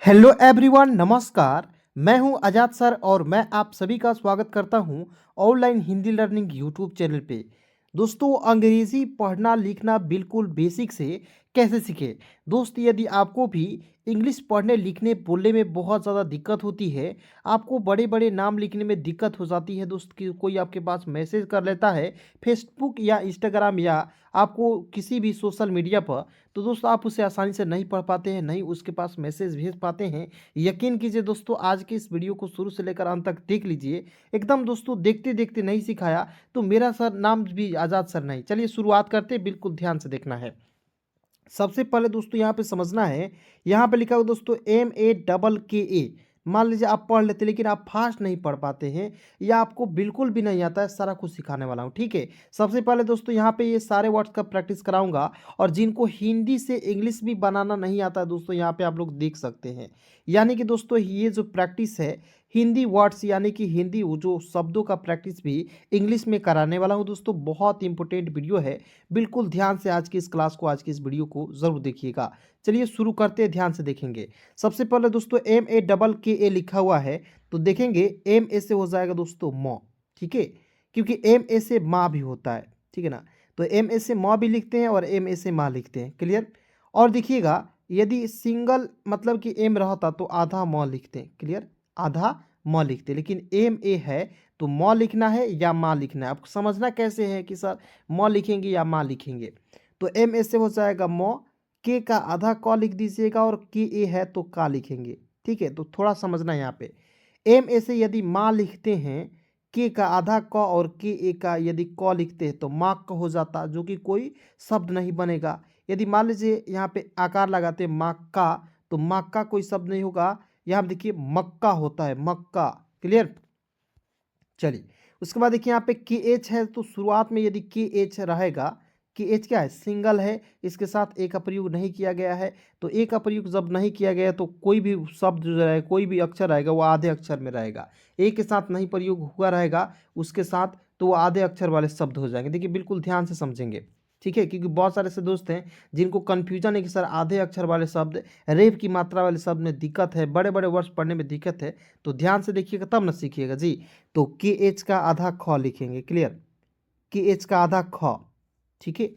Hello everyone, नमस्कार। मैं हूं आजाद सर और मैं आप सभी का स्वागत करता हूं online Hindi learning YouTube channel पे। दोस्तों, अंग्रेजी पढ़ना लिखना बिल्कुल बेसिक से कैसे सीखें। दोस्त, यदि आपको भी इंग्लिश पढ़ने लिखने बोलने में बहुत ज़्यादा दिक्कत होती है, आपको बड़े बड़े नाम लिखने में दिक्कत हो जाती है दोस्त, कि कोई आपके पास मैसेज कर लेता है फेसबुक या इंस्टाग्राम या आपको किसी भी सोशल मीडिया पर, तो दोस्तों आप उसे आसानी से नहीं पढ़ पाते हैं, नहीं उसके पास मैसेज भेज पाते हैं। यकीन कीजिए दोस्तों, आज के इस वीडियो को शुरू से लेकर अंत तक देख लीजिए। एकदम दोस्तों देखते देखते नहीं सिखाया तो मेरा सर नाम भी आज़ाद सर नहीं। चलिए शुरुआत करते हैं, बिल्कुल ध्यान से देखना है। सबसे पहले दोस्तों यहाँ पे समझना है, यहाँ पे लिखा हुआ दोस्तों MAKKA। मान लीजिए आप पढ़ लेते लेकिन आप फास्ट नहीं पढ़ पाते हैं या आपको बिल्कुल भी नहीं आता है, सारा कुछ सिखाने वाला हूँ, ठीक है। सबसे पहले दोस्तों यहाँ पे ये सारे वर्ड्स का प्रैक्टिस कराऊंगा और जिनको हिंदी से इंग्लिश भी बनाना नहीं आता है दोस्तों, यहाँ पे आप लोग देख सकते हैं। यानी कि दोस्तों ये जो प्रैक्टिस है हिंदी वर्ड्स यानी कि हिंदी वो जो शब्दों का प्रैक्टिस भी इंग्लिश में कराने वाला हूँ दोस्तों। बहुत इंपॉर्टेंट वीडियो है, बिल्कुल ध्यान से आज की इस क्लास को, आज की इस वीडियो को ज़रूर देखिएगा। चलिए शुरू करते हैं, ध्यान से देखेंगे। सबसे पहले दोस्तों MAKKA लिखा हुआ है, तो देखेंगे एम ए से हो जाएगा दोस्तों मॉ, ठीक है, क्योंकि एम ए से माँ भी होता है, ठीक है ना। तो एम ए से माँ भी लिखते हैं और एम ए से माँ लिखते हैं, क्लियर। और देखिएगा यदि सिंगल मतलब कि एम रहता तो आधा मॉ लिखते हैं, क्लियर, आधा मॉ लिखते हैं। लेकिन एम ए है तो मॉ लिखना है या माँ लिखना है। आपको समझना कैसे है कि सर मॉ लिखेंगे या माँ लिखेंगे। तो एम ए से हो जाएगा मॉ, के का आधा क लिख दीजिएगा और के ए है तो का लिखेंगे, ठीक है। तो थोड़ा समझना यहाँ पे, एम ए से यदि माँ लिखते हैं, के का आधा क और के ए का यदि क लिखते हैं तो माँ क हो जाता, जो कि कोई शब्द नहीं बनेगा। यदि मान लीजिए यहाँ पे आकार लगाते हैं माँ का, तो माँ का कोई शब्द नहीं होगा। यहाँ पे देखिए मक्का होता है, मक्का, क्लियर। चलिए उसके बाद देखिए यहाँ पे के एच है, तो शुरुआत में यदि के एच रहेगा, के एच क्या है, सिंगल है, इसके साथ ए का प्रयोग नहीं किया गया है। तो ए का प्रयोग जब नहीं किया गया तो कोई भी शब्द जो रहेगा, कोई भी अक्षर रहेगा वो आधे अक्षर में रहेगा। ए के साथ नहीं प्रयोग हुआ रहेगा उसके साथ, तो वो आधे अक्षर वाले शब्द हो जाएंगे। देखिए बिल्कुल ध्यान से समझेंगे, ठीक है, क्योंकि बहुत सारे ऐसे दोस्त हैं जिनको कन्फ्यूजन है कि सर आधे अक्षर वाले शब्द, रेप की मात्रा वाले शब्द में दिक्कत है, बड़े बड़े वर्ड्स पढ़ने में दिक्कत है। तो ध्यान से देखिएगा तब न सीखिएगा जी। तो के एच का आधा ख लिखेंगे, क्लियर, के एच का आधा ख, ठीक है,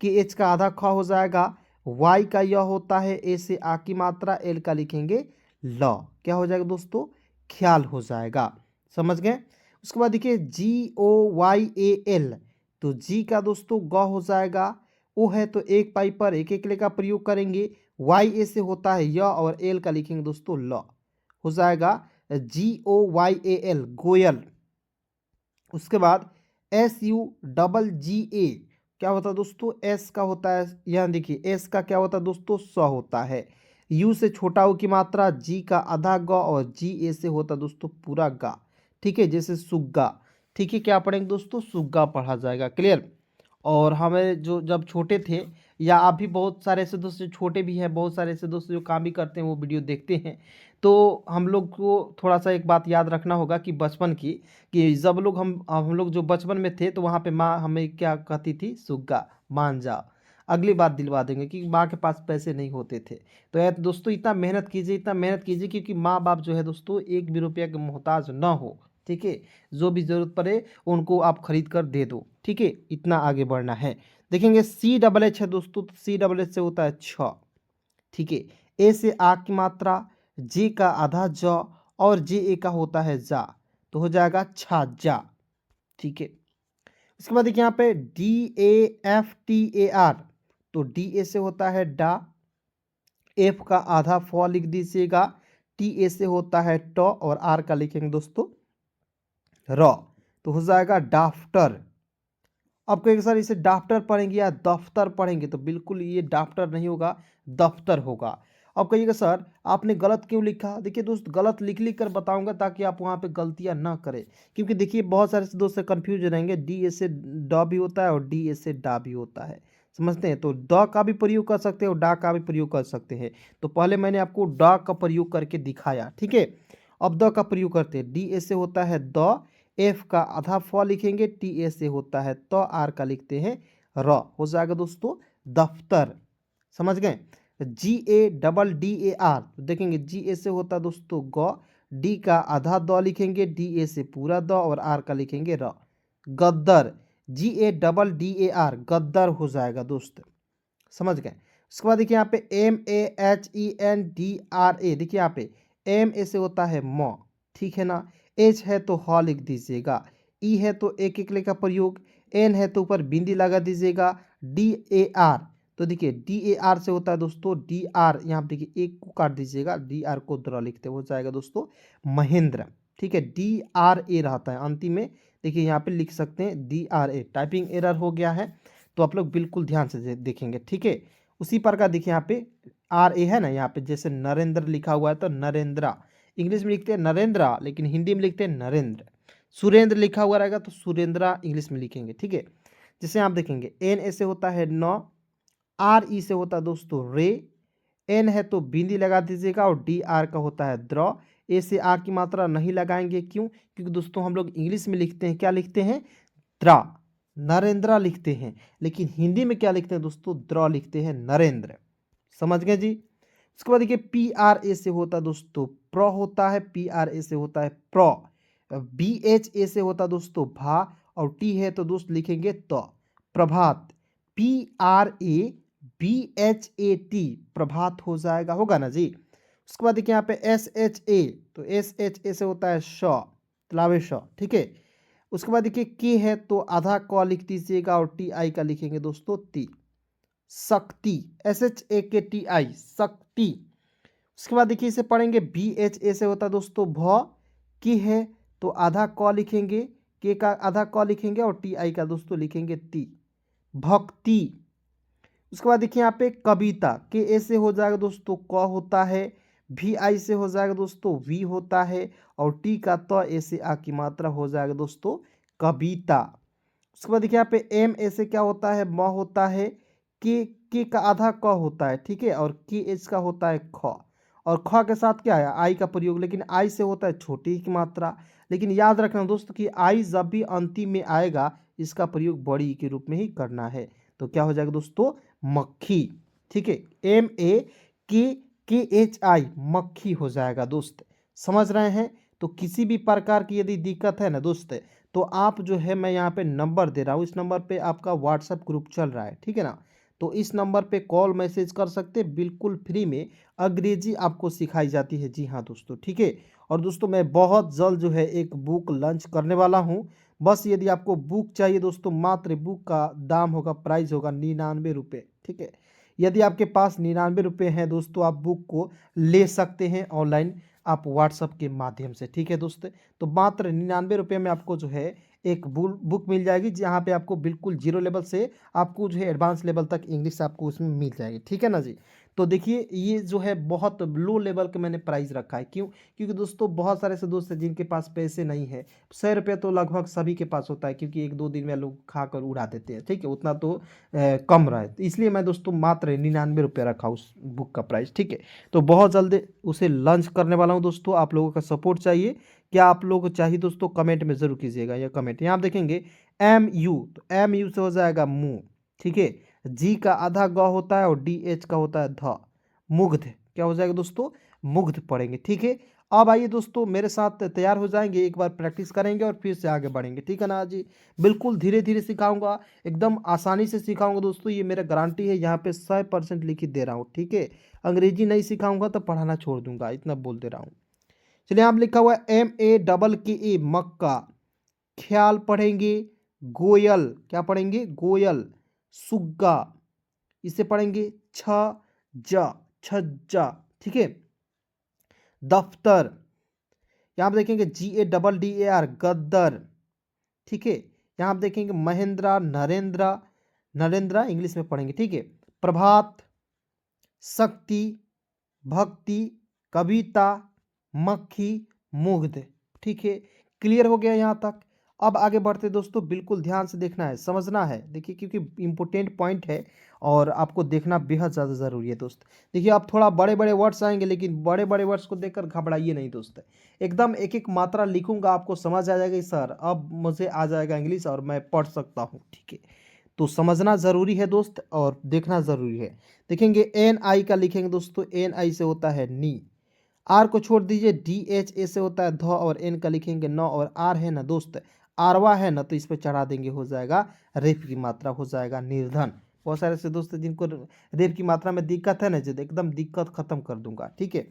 के एच का आधा ख हो जाएगा। वाई का यह होता है, ए से आ की मात्रा, एल का लिखेंगे ल, क्या हो जाएगा दोस्तों, ख्याल हो जाएगा, समझ गए। उसके बाद देखिए GOYAL, तो जी का दोस्तों ग हो जाएगा, ओ है तो एक पाई पर एक एक ले का प्रयोग करेंगे। वाई ए से होता है य और एल का लिखेंगे दोस्तों ल, हो जाएगा GOYAL, गोयल। उसके बाद SUGGA, क्या होता है दोस्तों, एस का होता है, यहाँ देखिए एस का क्या होता है दोस्तों, स होता है। यू से छोटा ऊ की मात्रा, जी का आधा ग और जी ए से होता है दोस्तों पूरा गा, ठीक है, जैसे सुग्गा, ठीक है। क्या पढ़ेंगे दोस्तों, सुग्गा पढ़ा जाएगा, क्लियर। और हमें जो जब छोटे थे, या आप भी बहुत सारे ऐसे दोस्त जो छोटे भी हैं, बहुत सारे ऐसे दोस्त जो काम भी करते हैं वो वीडियो देखते हैं, तो हम लोग को थोड़ा सा एक बात याद रखना होगा कि बचपन की, कि जब लोग हम लोग जो बचपन में थे तो वहाँ पे माँ हमें क्या कहती थी, सुग्गा मान जाओ, अगली बार दिलवा देंगे, क्योंकि माँ के पास पैसे नहीं होते थे। तो यार दोस्तों इतना मेहनत कीजिए, इतना मेहनत कीजिए, क्योंकि माँ बाप जो है दोस्तों एक भी रुपया के मोहताज ना हो, ठीक है। जो भी ज़रूरत पड़े उनको आप खरीद कर दे दो, ठीक है, इतना आगे बढ़ना है। देखेंगे CHH है दोस्तों, तो CHH से होता है छ, ठीक है। ए से आ की मात्रा, जे का आधा ज और जे ए का होता है जा, तो हो जाएगा छाजा, ठीक है। उसके बाद देखिए यहाँ पे DAFTAR, तो डी ए से होता है डा, एफ का आधा फ लिख दीजिएगा, टी ए से होता है ट और आर का लिखेंगे दोस्तों र, तो हो जाएगा डाफ्टर। अब कहेंगे सर इसे डॉक्टर पढ़ेंगे या दफ्तर पढ़ेंगे, तो बिल्कुल ये डॉक्टर नहीं होगा, दफ्तर होगा। अब कहिएगा सर आपने गलत क्यों लिखा। देखिए दोस्त, गलत लिख लिख कर बताऊंगा ताकि आप वहाँ पे गलतियाँ ना करें, क्योंकि देखिए बहुत सारे दोस्त कंफ्यूज रहेंगे, डी ए से ड भी होता है और डी ए से डा भी होता है, समझते हैं। तो ड का भी प्रयोग कर सकते हैं और डा का भी प्रयोग कर सकते हैं। तो पहले मैंने आपको ड का प्रयोग करके दिखाया, ठीक है। अब द का प्रयोग करते हैं, डी ए से होता है द, एफ का आधा फ लिखेंगे, टी ए से होता है तो, आर का लिखते हैं र, हो जाएगा दोस्तों दफ्तर, समझ गए। GADDAR, तो देखेंगे GA से होता है दोस्तों ग, D का आधा द लिखेंगे, DA से पूरा द और R का लिखेंगे र। गद्दर, GADDAR, गद्दर हो जाएगा दोस्त, समझ गए। उसके बाद देखिए यहाँ पे MAHENDRA, देखिए यहाँ पे M ऐसे होता है म, ठीक है ना। H है तो ह लिख दीजिएगा, E है तो एक एक का प्रयोग, N है तो ऊपर बिंदी लगा दीजिएगा, DAR, तो देखिए DAR से होता है दोस्तों DR, यहाँ पे देखिए एक को काट दीजिएगा, DR को द्र लिखते हो जाएगा दोस्तों महेंद्र, ठीक है। DRA रहता है अंतिम में, देखिए यहाँ पे लिख सकते हैं DRA। टाइपिंग एरर हो गया है तो आप लोग बिल्कुल ध्यान से देखेंगे, ठीक है। उसी प्रकार देखिए यहाँ पे RA है ना, यहाँ पे जैसे नरेंद्र लिखा हुआ है तो नरेंद्रा, इंग्लिश में लिखते हैं नरेंद्रा लेकिन हिंदी में लिखते हैं नरेंद्र। सुरेंद्र लिखा हुआ रहेगा तो सुरेंद्रा इंग्लिश में लिखेंगे, ठीक है। जैसे आप देखेंगे N ऐसे होता है न, RE से होता है दोस्तों रे, N है तो बिंदी लगा दीजिएगा और DR का होता है द्र। ए से आर की मात्रा नहीं लगाएंगे, क्यों? क्योंकि दोस्तों हम लोग इंग्लिश में लिखते हैं, क्या लिखते हैं? द्रा, नरेंद्रा लिखते हैं, लेकिन हिंदी में क्या लिखते हैं दोस्तों? द्र लिखते हैं, नरेंद्र। समझ गए जी। उसके बाद देखिए PRA से होता है दोस्तों प्र होता है, PRA से होता है प्र। BHA से होता है दोस्तों भा और T है तो दोस्त लिखेंगे त, प्रभात। PRABHAT, प्रभात हो जाएगा, होगा ना जी। उसके बाद देखिए यहाँ पे SHA, तो SHA से होता है श, तलावे श, ठीक है। उसके बाद देखिए के है तो आधा क लिख दीजिएगा और TI का लिखेंगे दोस्तों ती, शक्ति, SHAKTI, शक्ति। उसके बाद देखिए इसे पढ़ेंगे BHA से होता है दोस्तों भ, की है तो आधा क लिखेंगे, के का आधा क लिखेंगे और TI का दोस्तों लिखेंगे ती, भक्ति। उसके बाद देखिए यहाँ पे कविता, के ए से हो जाएगा दोस्तों क होता है, VI से हो जाएगा दोस्तों वी होता है और टी का त ए से आ की मात्रा हो जाएगा दोस्तों कविता। उसके बाद देखिए यहाँ पे एम ए से क्या होता है? म होता है, के का आधा क होता है, ठीक है, और के एच का होता है ख, और ख के साथ क्या है? आई का प्रयोग, लेकिन आई से होता है छोटी की मात्रा। लेकिन याद रखना दोस्तों कि आई जब भी अंतिम में आएगा इसका प्रयोग बड़ी के रूप में ही करना है, तो क्या हो जाएगा दोस्तों? मक्खी, ठीक है। MAKKHI, मक्खी हो जाएगा दोस्त, समझ रहे हैं। तो किसी भी प्रकार की यदि दिक्कत है ना दोस्त, तो आप जो है मैं यहाँ पे नंबर दे रहा हूँ, इस नंबर पे आपका व्हाट्सएप ग्रुप चल रहा है, ठीक है ना। तो इस नंबर पे कॉल मैसेज कर सकते हैं, बिल्कुल फ्री में अंग्रेजी आपको सिखाई जाती है, जी हाँ दोस्तों, ठीक है। और दोस्तों मैं बहुत जल्द जो है एक बुक लॉन्च करने वाला हूँ। बस यदि आपको बुक चाहिए दोस्तों, मात्र बुक का दाम होगा, प्राइस होगा 99 रुपये, ठीक है। यदि आपके पास 99 रुपये हैं दोस्तों, आप बुक को ले सकते हैं ऑनलाइन, आप व्हाट्सएप के माध्यम से, ठीक है दोस्त। तो मात्र 99 रुपये में आपको जो है एक बुक मिल जाएगी, जहाँ पे आपको बिल्कुल जीरो लेवल से आपको जो है एडवांस लेवल तक इंग्लिश आपको उसमें मिल जाएगी, ठीक है ना जी। तो देखिए ये जो है बहुत लो लेवल के मैंने प्राइस रखा है, क्यों? क्योंकि दोस्तों बहुत सारे ऐसे दोस्त हैं जिनके पास पैसे नहीं है। 100 रुपये तो लगभग सभी के पास होता है, क्योंकि 1-2 दिन में लोग खाकर उड़ा देते हैं, ठीक है, उतना तो कम रहे, तो इसलिए मैं दोस्तों मात्र 99 रुपये रखा उस बुक का प्राइस, ठीक है। तो बहुत जल्द उसे लॉन्च करने वाला हूँ दोस्तों, आप लोगों का सपोर्ट चाहिए। क्या आप लोगों को चाहिए दोस्तों? कमेंट में ज़रूर कीजिएगा, या कमेंट यहाँ आप देखेंगे MU, तो MU से हो जाएगा मुँह, ठीक है। जी का आधा ग होता है और DH का होता है ध, मुग्ध, क्या हो जाएगा दोस्तों? मुग्ध पढ़ेंगे, ठीक है। अब आइए दोस्तों मेरे साथ तैयार हो जाएंगे, एक बार प्रैक्टिस करेंगे और फिर से आगे बढ़ेंगे, ठीक है ना जी। बिल्कुल धीरे धीरे सिखाऊंगा, एकदम आसानी से सिखाऊंगा दोस्तों, ये मेरा गारंटी है, यहाँ पे 100% लिखित दे रहा हूँ, ठीक है। अंग्रेजी नहीं सिखाऊंगा तो पढ़ाना छोड़ दूंगा, इतना बोल दे रहा हूँ। चलिए आप लिखा हुआ है MAKKA, मक्का। ख्याल पढ़ेंगे, गोयल, क्या पढ़ेंगे? गोयल। सुग्गा, इसे पढ़ेंगे छज्जा, छज्जा, ठीक है। दफ्तर, यहाँ आप देखेंगे GADDAR, गद्दर, ठीक है। यहाँ आप देखेंगे महेंद्रा, नरेंद्रा, नरेंद्रा इंग्लिश में पढ़ेंगे, ठीक है। प्रभात, शक्ति, भक्ति, कविता, मक्खी, मुग्ध, ठीक है। क्लियर हो गया यहाँ तक। अब आगे बढ़ते दोस्तों, बिल्कुल ध्यान से देखना है, समझना है, देखिए क्योंकि इम्पोर्टेंट पॉइंट है और आपको देखना बेहद ज़्यादा ज़रूरी है दोस्त। देखिए अब थोड़ा बड़े बड़े वर्ड्स आएंगे, लेकिन बड़े बड़े वर्ड्स को देखकर घबराइए नहीं दोस्त, एकदम एक एक मात्रा लिखूंगा, आपको समझ आ जाएगा कि सर अब मुझे आ जाएगा इंग्लिश और मैं पढ़ सकता हूँ, ठीक है। तो समझना ज़रूरी है दोस्त और देखना ज़रूरी है। देखेंगे एन आई का लिखेंगे दोस्तों, एन आई से होता है नी। आर को छोड़ दीजिए, डी एच ए से होता है ध, और एन का लिखेंगे न, और आर है ना दोस्त, आरवा है ना, तो इस पर चढ़ा देंगे, हो जाएगा रेप की मात्रा, हो जाएगा निर्धन। बहुत सारे से दोस्त जिनको रेप की मात्रा में दिक्कत है ना, जो एकदम दिक्कत खत्म कर दूंगा, ठीक है।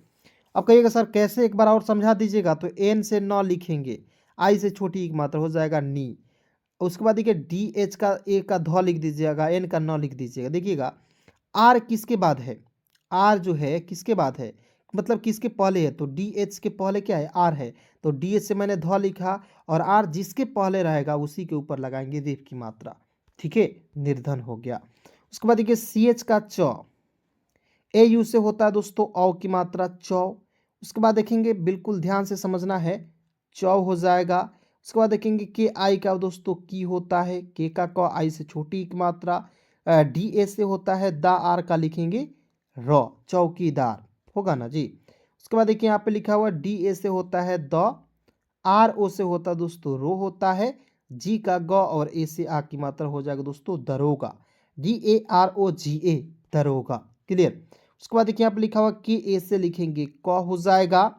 अब कहिएगा सर कैसे, एक बार और समझा दीजिएगा। तो एन से न लिखेंगे, आई से छोटी की मात्रा, हो जाएगा नी। उसके बाद देखिए डी एच का ए का ध लिख दीजिएगा, एन का न लिख दीजिएगा। देखिएगा आर किसके बाद है, आर जो है किसके बाद है, मतलब किसके पहले है, तो डी एच के पहले क्या है, आर है। तो डी एच से मैंने ध लिखा, और आर जिसके पहले रहेगा उसी के ऊपर लगाएंगे रेप की मात्रा, ठीक है, निर्धन हो गया। उसके बाद देखिए सी एच का च, ए यू से होता है दोस्तों औ की मात्रा, चौ। उसके बाद देखेंगे, बिल्कुल ध्यान से समझना है, चौ हो जाएगा। उसके बाद देखेंगे के आई का दोस्तों की होता है, के का क, आई से छोटी की मात्रा, डी ए से होता है दा, आर का लिखेंगे र, चौकीदार, होगा ना जी। उसके बाद देखिए यहाँ पे लिखा हुआ डी ए से होता है द, आर ओ से होता है दोस्तों रो होता है, जी का ग, और ए से आ की मात्रा, हो जाएगा दोस्तों दरोगा, DAROGA, दरोगा, क्लियर। उसके बाद देखिए यहाँ पे लिखा हुआ के ए से लिखेंगे क हो जाएगा,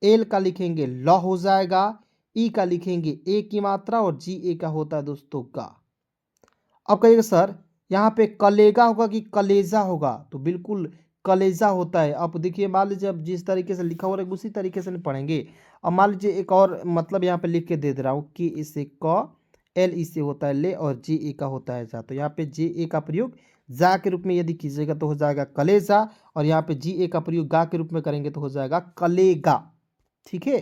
एल का लिखेंगे ल हो जाएगा, ई का लिखेंगे ए की मात्रा, और जी ए का होता है दोस्तों गा। अब कहिएगा सर यहाँ पे कलेगा होगा कि कलेजा होगा, तो बिल्कुल कलेजा होता है। अब देखिए मान लीजिए, अब जिस तरीके से लिखा हो रहा है उसी तरीके से नहीं पढ़ेंगे। अब मान लीजिए एक और मतलब यहाँ पे लिख के दे रहा हूँ कि इसे क, एल इसे होता है ले, और जे ए का होता है जा। तो यहाँ पे जे ए का प्रयोग जा के रूप में यदि कीजिएगा तो हो जाएगा कलेजा, और यहाँ पे जी ए का प्रयोग गा के रूप में करेंगे तो हो जाएगा कलेगा, ठीक है।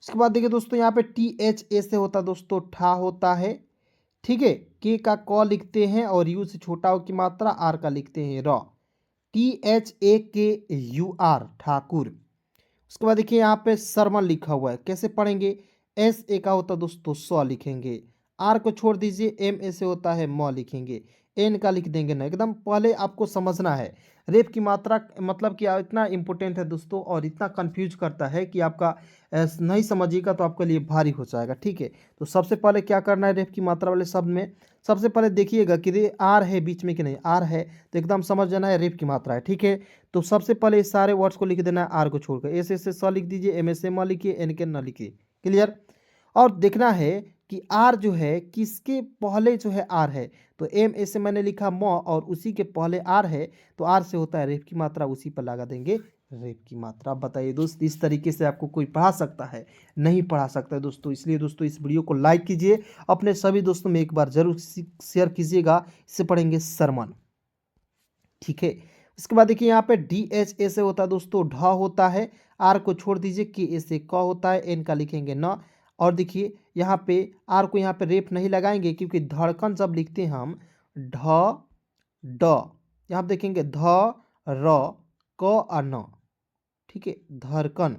उसके बाद देखिए दोस्तों यहाँ पे टी एच ए से होता है दोस्तों ठा होता है, ठीक है। के का क लिखते हैं, और यू से छोटा हो की मात्रा, आर का लिखते हैं र, THAKUR, ठाकुर। उसके बाद देखिए यहाँ पे सरमन लिखा हुआ है, कैसे पढ़ेंगे, एस ए का होता है दोस्तों स लिखेंगे, आर को छोड़ दीजिए, एम ए से होता है म लिखेंगे, एन का लिख देंगे ना। एकदम पहले आपको समझना है रेप की मात्रा मतलब कि इतना इंपॉर्टेंट है दोस्तों, और इतना कंफ्यूज करता है कि आपका नहीं समझिएगा तो आपके लिए भारी हो जाएगा, ठीक है। तो सबसे पहले क्या करना है, रेप की मात्रा वाले शब्द में सबसे पहले देखिएगा कि आर है बीच में कि नहीं, आर है तो एकदम समझ जाना है रेप की मात्रा है, ठीक है। तो सबसे पहले इस सारे वर्ड्स को लिख देना है, आर को छोड़कर, एस से स लिख दीजिए, एम से म लिखिए, एन के न लिखिए, क्लियर। और देखना है कि आर जो है किसके पहले जो है आर है, तो एम ए से मैंने लिखा म, और उसी के पहले आर है, तो आर से होता है रेप की मात्रा, उसी पर लगा देंगे रेप की मात्रा। बताइए दोस्त, इस तरीके से आपको कोई पढ़ा सकता है, नहीं पढ़ा सकता है दोस्तों। इसलिए दोस्तों इस वीडियो को लाइक कीजिए, अपने सभी दोस्तों में एक बार जरूर शेयर कीजिएगा। इससे पढ़ेंगे सरमन, ठीक है। उसके बाद देखिए यहाँ पे डी एच ए से होता है दोस्तों ढ होता है, आर को छोड़ दीजिए, के ए से क होता है, एन का लिखेंगे न। और देखिए यहाँ पे आर को यहाँ पे रेप नहीं लगाएंगे, क्योंकि धड़कन जब लिखते हैं हम ढ ड, यहाँ पे देखेंगे ध र क और न, ठीक है, धड़कन।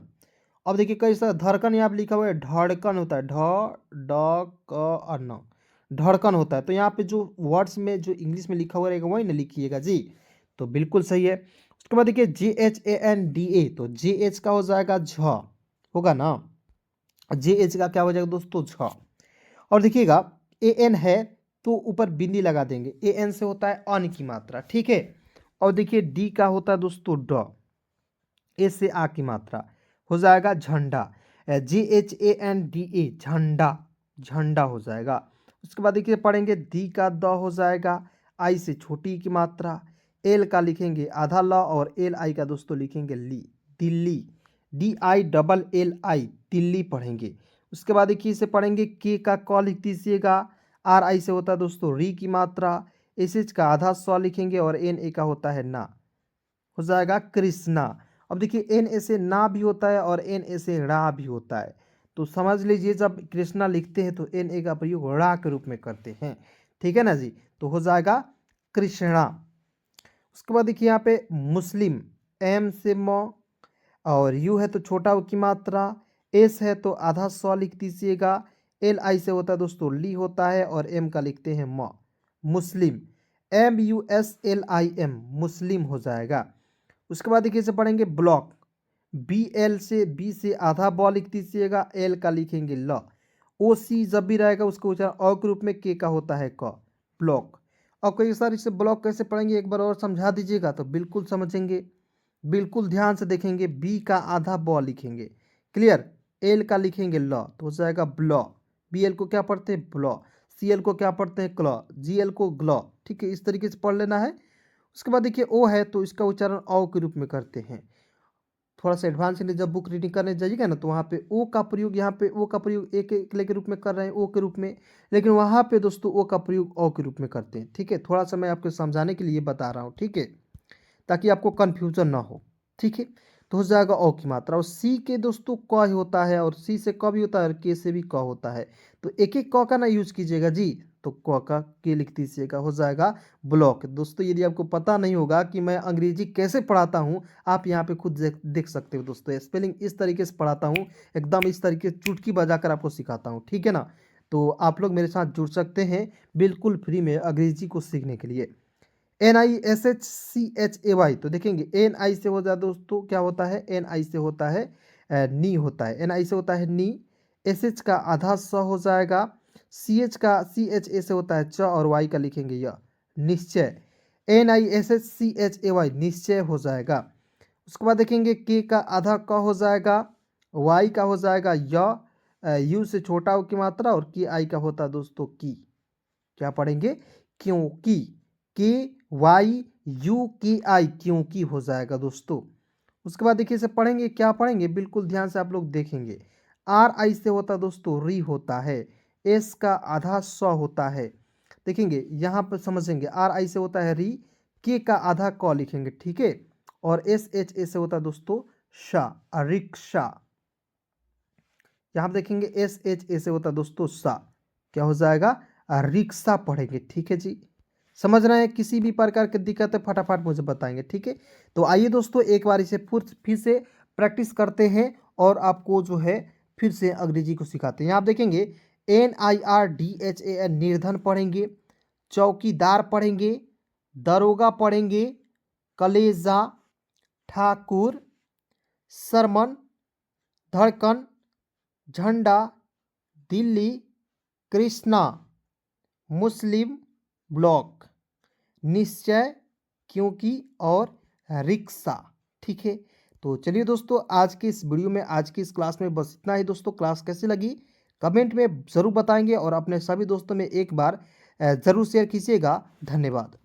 अब देखिए कैसा धड़कन यहाँ पे लिखा हुआ है, धड़कन होता है, ढ ड क और न, धड़कन होता है। तो यहाँ पे जो वर्ड्स में जो इंग्लिश में लिखा हुआ रहेगा वही ना लिखिएगा जी, तो बिल्कुल सही है। उसके बाद देखिए JHANDA, तो JH का हो जाएगा झ, होगा ना, JH का क्या हो जाएगा दोस्तों झ। और देखिएगा AN है तो ऊपर बिंदी लगा देंगे, AN से होता है अन की मात्रा, ठीक है। और देखिए D का होता है दोस्तों ड, ए से आ की मात्रा, हो जाएगा झंडा, JHANDA, झंडा, झंडा हो जाएगा। उसके बाद देखिए पढ़ेंगे दी का द हो जाएगा, आई से छोटी की मात्रा, एल का लिखेंगे आधा ल, और एल आई का दोस्तों लिखेंगे ली, दिल्ली, DILLI, दिल्ली पढ़ेंगे। उसके बाद देखिए इसे पढ़ेंगे के का क लिख दीजिएगा, आर आई से होता है दोस्तों री की मात्रा, एस एच का आधा स लिखेंगे, और एन ए का होता है ना, हो जाएगा कृष्णा। अब देखिए एन ए से ना भी होता है, और एन ए से रा भी होता है, तो समझ लीजिए जब कृष्णा लिखते हैं तो एन ए का प्रयोग रा के रूप में करते हैं, ठीक है ना जी, तो हो जाएगा कृष्णा। उसके बाद देखिए यहाँ पे मुस्लिम, एम से म, और यू है तो छोटा की मात्रा, एस है तो आधा स लिख दीजिएगा, एल आई से होता है दोस्तों ली होता है, और एम का लिखते हैं म, मुस्लिम, MUSLIM, मुस्लिम हो जाएगा। उसके बाद देखिए इसे पढ़ेंगे ब्लॉक, बी से आधा ब लिख दीजिएगा, एल का लिखेंगे ल, ओ सी जब भी रहेगा उसको उच्चारण अ के रूप में, के का होता है क, ब्लॉक। और कई सारे इसे ब्लॉक कैसे पढ़ेंगे एक बार और समझा दीजिएगा तो बिल्कुल समझेंगे, बिल्कुल ध्यान से देखेंगे। बी का आधा ब लिखेंगे, क्लियर। एल का लिखेंगे ल तो हो जाएगा ब्लॉ। बी एल को क्या पढ़ते हैं ब्लॉ। सी एल को क्या पढ़ते हैं क्लॉ। जी एल को ग्लॉ। ठीक है, इस तरीके से पढ़ लेना है। उसके बाद देखिए ओ है तो इसका उच्चारण औ के रूप में करते हैं। थोड़ा सा एडवांस के लिए जब बुक रीडिंग करने जाइएगा ना तो वहाँ पे ओ का प्रयोग, यहाँ पे ओ का प्रयोग एक एकले के रूप में कर रहे हैं ओ के रूप में, लेकिन वहाँ पे दोस्तों ओ का प्रयोग औ के रूप में करते हैं। ठीक है, थोड़ा सा मैं आपको समझाने के लिए बता रहा हूँ, ठीक है, ताकि आपको कन्फ्यूजन ना हो। ठीक है, तो हो जाएगा औ की मात्रा। और सी के दोस्तों क होता है, और सी से क भी होता है, और के से भी क होता है। तो एक एक क का ना यूज कीजिएगा जी, तो क का के लिख दीजिएगा, हो जाएगा ब्लॉक। दोस्तों यदि आपको पता नहीं होगा कि मैं अंग्रेजी कैसे पढ़ाता हूँ, आप यहाँ पे खुद देख सकते हो दोस्तों। स्पेलिंग इस तरीके से पढ़ाता हूँ, एकदम इस तरीके से चुटकी बजाकर आपको सिखाता हूँ, ठीक है ना। तो आप लोग मेरे साथ जुड़ सकते हैं बिल्कुल फ्री में अंग्रेजी को सीखने के लिए। NISHCHAY, तो देखेंगे एन आई से हो जाए दोस्तों, क्या होता है एन आई से होता है नी होता है, एन आई से होता है नी। एस एच का आधा स हो जाएगा। सी एच का सी एच ए से होता है च, और वाई का लिखेंगे य, निश्चय। NISHCHAY निश्चय हो जाएगा। उसके बाद देखेंगे के का आधा क हो जाएगा, वाई का हो जाएगा य, यू से छोटा हो की मात्रा, और की आई का होता है दोस्तों की। क्या पढ़ेंगे क्योंकि, के वाई यू की आई, क्योंकि हो जाएगा दोस्तों। उसके बाद देखिए इसे पढ़ेंगे, क्या पढ़ेंगे बिल्कुल ध्यान से आप लोग देखेंगे। आर आई से होता दोस्तों री होता है। एस का आधा स होता है, देखेंगे यहाँ पर समझेंगे। आर आई से होता है री, के का आधा क लिखेंगे, ठीक है। और एस एच ए से होता है दोस्तों शा, रिक्शा। यहाँ पर देखेंगे एस एच ए से होता है दोस्तों सा, क्या हो जाएगा रिक्शा पढ़ेंगे, ठीक है जी। समझ रहे हैं, किसी भी प्रकार की दिक्कत है फटाफट मुझे बताएंगे, ठीक है। तो आइए दोस्तों एक बार इसे फिर से प्रैक्टिस करते हैं, और आपको जो है फिर से अंग्रेजी को सिखाते हैं। यहाँ आप देखेंगे NIRDHAN निर्धन पढ़ेंगे, चौकीदार पढ़ेंगे, दरोगा पढ़ेंगे, कलेजा, ठाकुर, सरमन, धड़कन, झंडा, दिल्ली, कृष्णा, मुस्लिम, ब्लॉक, निश्चय, क्योंकि, और रिक्शा। ठीक है, तो चलिए दोस्तों आज की इस वीडियो में, आज की इस क्लास में बस इतना ही दोस्तों। क्लास कैसी लगी कमेंट में ज़रूर बताएंगे, और अपने सभी दोस्तों में एक बार ज़रूर शेयर कीजिएगा। धन्यवाद।